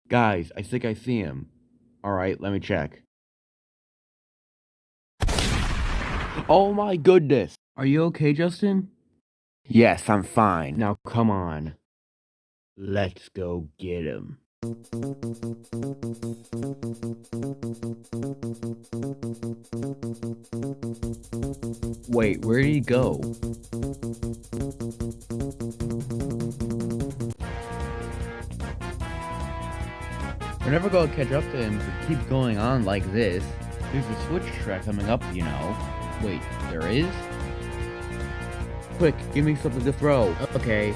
Guys, I think I see him. Alright, let me check. Oh my goodness! Are you okay, Justin? Yes, I'm fine. Now come on. Let's go get him. Wait, where did he go? We're never gonna catch up to him if it keeps going on like this. There's a switch track coming up, you know. Wait, there is? Quick, give me something to throw. Okay.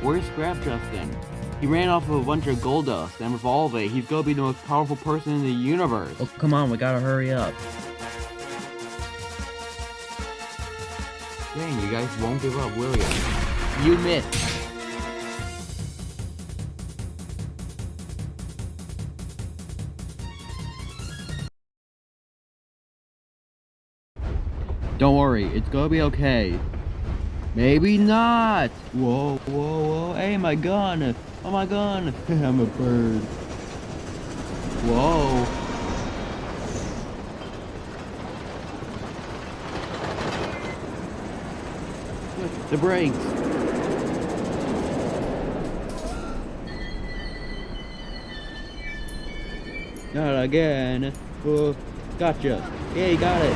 Where's Scrap Justin? He ran off with a bunch of gold dust, and with all of it, he's gonna be the most powerful person in the universe. Oh, come on, we gotta hurry up. Dang, you guys won't give up, will you? You missed. Don't worry, it's gonna be okay. Maybe not! Whoa, whoa, whoa, hey, my gun! Oh, my gun! I'm a bird. Whoa. The brakes! Not again. Oh, gotcha. Yeah, you got it.